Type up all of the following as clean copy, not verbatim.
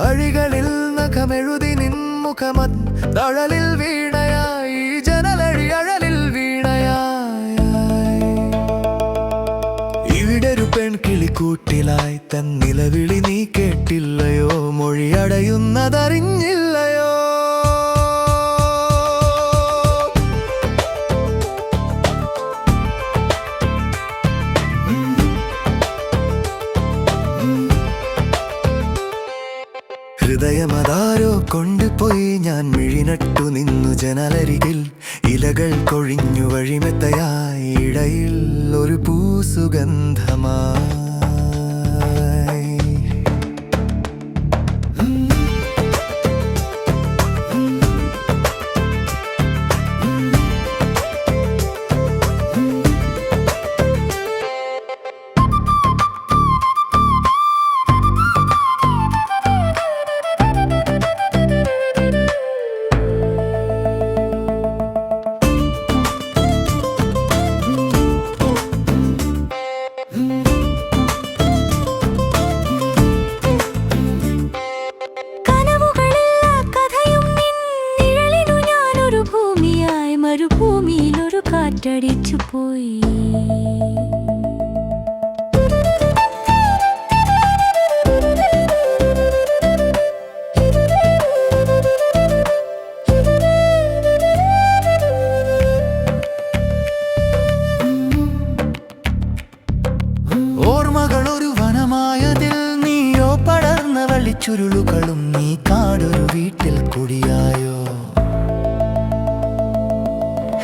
അഴികളിൽ നഖമെഴുതി നിൻമുഖമത് തഴലിൽ വീണയായി ജനലഴി അഴലിൽ വീണയായി ഇവിടൊരു പെൺകിളിക്കൂട്ടിലായി തൻ നിലവിളി നീ കേട്ടില്ലയോ മൊഴിയടയുന്നതറിഞ്ഞില്ലയോ ഹൃദയമതാരോ കൊണ്ടുപോയി ഞാൻ മിഴിനട്ടു നിന്നു ജനലരികിൽ ഇലകൾ കൊഴിഞ്ഞു വഴിമെത്തയായി ഇടയിൽ ഒരു പൂസുഗന്ധമായി മരുഭൂമിയിലൊരു കാറ്റടിച്ചു പോയി ഓർമ്മകളൊരു വനമായതിൽ നീയോ പടർന്ന വള്ളിച്ചുരുളുകളും നീ കാടൊരു വീട്ടിൽ കുടിയായോ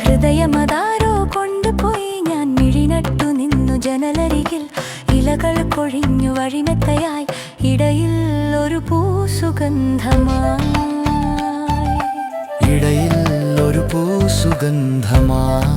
ഹൃദയമതാരോ കൊണ്ടുപോയി ഞാൻ മിഴിനട്ടു നിന്നു ജനലരികിൽ ഇലകൾ കൊഴിഞ്ഞു വഴിമെത്തയായി ഇടയിൽ ഒരു പൂസുഗന്ധമായി ഇടയിൽ ഒരു പൂസുഗന്ധമായി